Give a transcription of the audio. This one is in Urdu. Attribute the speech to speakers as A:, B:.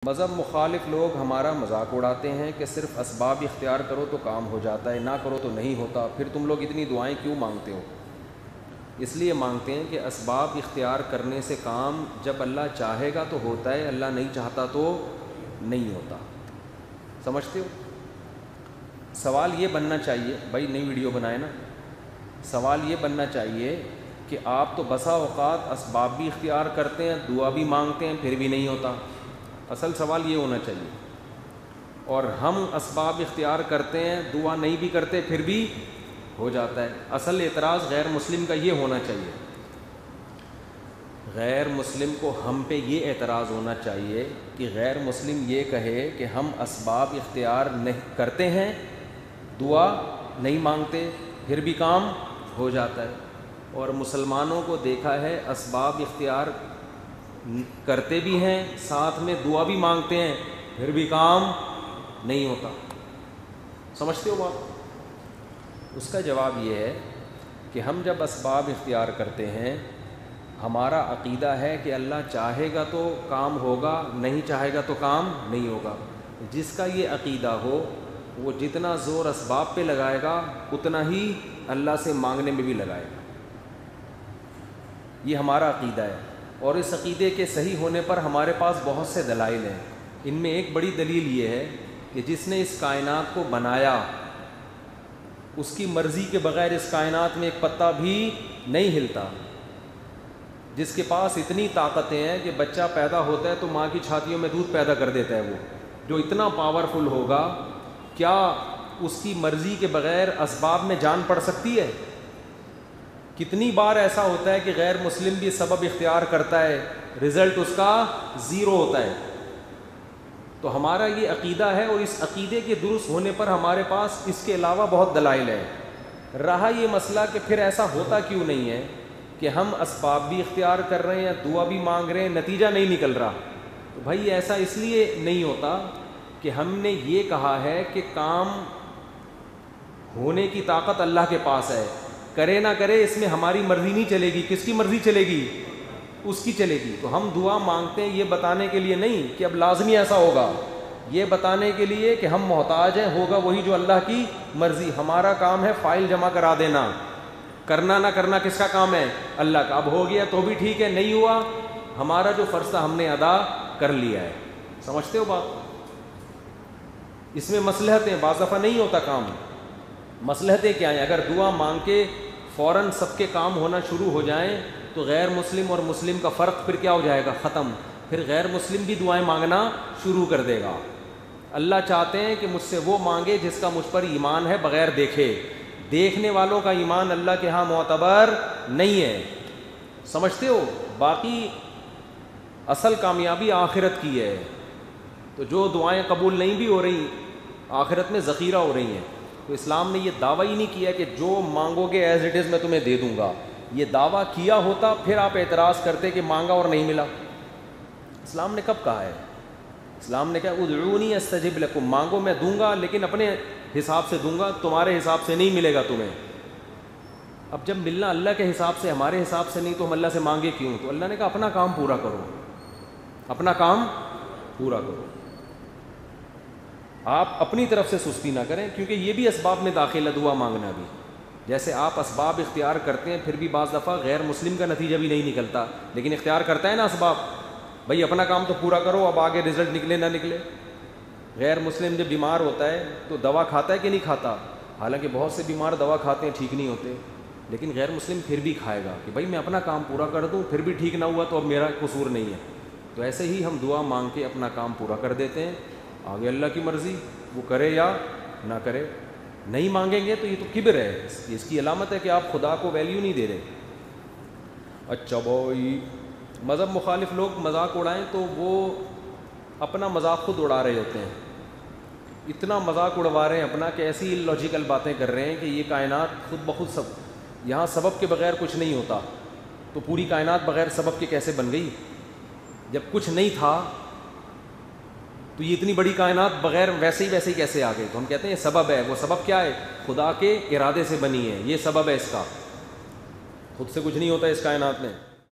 A: مذہب مخالف لوگ ہمارا مذاق اڑاتے ہیں کہ صرف اسباب اختیار کرو تو کام ہو جاتا ہے، نہ کرو تو نہیں ہوتا، پھر تم لوگ اتنی دعائیں کیوں مانگتے ہو؟ اس لیے مانگتے ہیں کہ اسباب اختیار کرنے سے کام جب اللہ چاہے گا تو ہوتا ہے، اللہ نہیں چاہتا تو نہیں ہوتا۔ سمجھتے ہو؟ سوال یہ بننا چاہیے، بھائی نئی ویڈیو بنائے نا، سوال یہ بننا چاہیے کہ آپ تو بسا اوقات اسباب بھی اختیار کرتے ہیں، دعا بھی مانگتے ہیں، پھر بھی نہیں ہوتا۔ اصل سوال یہ ہونا چاہیے، اور ہم اسباب اختیار کرتے ہیں، دعا نہیں بھی کرتے، پھر بھی ہو جاتا ہے۔ اصل اعتراض غیر مسلم کا یہ ہونا چاہیے، غیر مسلم کو ہم پہ یہ اعتراض ہونا چاہیے کہ غیر مسلم یہ کہے کہ ہم اسباب اختیار نہیں کرتے ہیں، دعا نہیں مانگتے، پھر بھی کام ہو جاتا ہے، اور مسلمانوں کو دیکھا ہے اسباب اختیار کرتے بھی ہیں، ساتھ میں دعا بھی مانگتے ہیں، پھر بھی کام نہیں ہوتا۔ سمجھتے ہو بات؟ اس کا جواب یہ ہے کہ ہم جب اسباب اختیار کرتے ہیں، ہمارا عقیدہ ہے کہ اللہ چاہے گا تو کام ہوگا، نہیں چاہے گا تو کام نہیں ہوگا۔ جس کا یہ عقیدہ ہو وہ جتنا زور اسباب پہ لگائے گا اتنا ہی اللہ سے مانگنے میں بھی لگائے گا۔ یہ ہمارا عقیدہ ہے، اور اس عقیدے کے صحیح ہونے پر ہمارے پاس بہت سے دلائل ہیں۔ ان میں ایک بڑی دلیل یہ ہے کہ جس نے اس کائنات کو بنایا اس کی مرضی کے بغیر اس کائنات میں ایک پتا بھی نہیں ہلتا، جس کے پاس اتنی طاقتیں ہیں کہ بچہ پیدا ہوتا ہے تو ماں کی چھاتیوں میں دودھ پیدا کر دیتا ہے، وہ جو اتنا پاورفل ہوگا، کیا اس کی مرضی کے بغیر اسباب میں جان پڑ سکتی ہے؟ کتنی بار ایسا ہوتا ہے کہ غیر مسلم بھی سبب اختیار کرتا ہے، رزلٹ اس کا زیرو ہوتا ہے۔ تو ہمارا یہ عقیدہ ہے، اور اس عقیدے کے درست ہونے پر ہمارے پاس اس کے علاوہ بہت دلائل ہیں۔ رہا یہ مسئلہ کہ پھر ایسا ہوتا کیوں نہیں ہے کہ ہم اسباب بھی اختیار کر رہے ہیں، دعا بھی مانگ رہے ہیں، نتیجہ نہیں نکل رہا، تو بھائی ایسا اس لیے نہیں ہوتا کہ ہم نے یہ کہا ہے کہ کام ہونے کی طاقت اللہ کے پاس ہے، کرے نہ کرے اس میں ہماری مرضی نہیں چلے گی، کس کی مرضی چلے گی؟ اس کی چلے گی۔ تو ہم دعا مانگتے ہیں یہ بتانے کے لیے نہیں کہ اب لازمی ایسا ہوگا، یہ بتانے کے لیے کہ ہم محتاج ہیں، ہوگا وہی جو اللہ کی مرضی۔ ہمارا کام ہے فائل جمع کرا دینا، کرنا نہ کرنا کس کا کام ہے؟ اللہ کا۔ اب ہو گیا تو بھی ٹھیک ہے، نہیں ہوا ہمارا جو فرض تھا ہم نے ادا کر لیا ہے۔ سمجھتے ہو بات؟ اس میں مصلحتیں، بعض دفعہ نہیں ہوتا کام، مصلحتیں کیا ہیں؟ اگر دعا مانگ کے فوراً سب کے کام ہونا شروع ہو جائیں تو غیر مسلم اور مسلم کا فرق پھر کیا ہو جائے گا؟ ختم۔ پھر غیر مسلم بھی دعائیں مانگنا شروع کر دے گا۔ اللہ چاہتے ہیں کہ مجھ سے وہ مانگے جس کا مجھ پر ایمان ہے بغیر دیکھے۔ دیکھنے والوں کا ایمان اللہ کے ہاں معتبر نہیں ہے۔ سمجھتے ہو؟ باقی اصل کامیابی آخرت کی ہے، تو جو دعائیں قبول نہیں بھی ہو رہی آخرت میں ذخیرہ ہو رہی ہیں۔ تو اسلام نے یہ دعویٰ ہی نہیں کیا کہ جو مانگو گے ایز اٹ از میں تمہیں دے دوں گا۔ یہ دعویٰ کیا ہوتا پھر آپ اعتراض کرتے کہ مانگا اور نہیں ملا۔ اسلام نے کب کہا ہے؟ اسلام نے کہا ادعونی استجب لکم، مانگو میں دوں گا لیکن اپنے حساب سے دوں گا، تمہارے حساب سے نہیں ملے گا تمہیں۔ اب جب ملنا اللہ کے حساب سے ہمارے حساب سے نہیں تو ہم اللہ سے مانگے کیوں؟ تو اللہ نے کہا اپنا کام پورا کرو، اپنا کام پورا کرو، آپ اپنی طرف سے سستی نہ کریں، کیونکہ یہ بھی اسباب میں داخل ہے دعا مانگنا بھی۔ جیسے آپ اسباب اختیار کرتے ہیں پھر بھی بعض دفعہ غیر مسلم کا نتیجہ بھی نہیں نکلتا، لیکن اختیار کرتا ہے نا اسباب، بھائی اپنا کام تو پورا کرو، اب آگے رزلٹ نکلے نہ نکلے۔ غیر مسلم جب بیمار ہوتا ہے تو دوا کھاتا ہے کہ نہیں کھاتا؟ حالانکہ بہت سے بیمار دوا کھاتے ہیں ٹھیک نہیں ہوتے، لیکن غیر مسلم پھر بھی کھائے گا کہ بھائی میں اپنا کام پورا کر دوں، پھر بھی ٹھیک نہ ہوا تو اب میرا قصور نہیں ہے۔ تو ایسے ہی ہم دعا مانگ کے اپنا کام پورا کر دیتے ہیں، آگے اللہ کی مرضی، وہ کرے یا نہ کرے۔ نہیں مانگیں گے تو یہ تو کبر ہے، اس کی علامت ہے کہ آپ خدا کو ویلیو نہیں دے رہے۔ اچھا بھائی، مذہب مخالف لوگ مذاق اڑائیں تو وہ اپنا مذاق خود اڑا رہے ہوتے ہیں، اتنا مذاق اڑوا رہے ہیں اپنا کہ ایسی لاجیکل باتیں کر رہے ہیں کہ یہ کائنات خود بخود سب، یہاں سبب کے بغیر کچھ نہیں ہوتا، تو پوری کائنات بغیر سبب کے کیسے بن گئی؟ جب کچھ نہیں تھا تو یہ اتنی بڑی کائنات بغیر ویسے ہی کیسے آ گئی؟ تو ہم کہتے ہیں یہ سبب ہے۔ وہ سبب کیا ہے؟ خدا کے ارادے سے بنی ہے، یہ سبب ہے اس کا، خود سے کچھ نہیں ہوتا اس کائنات میں۔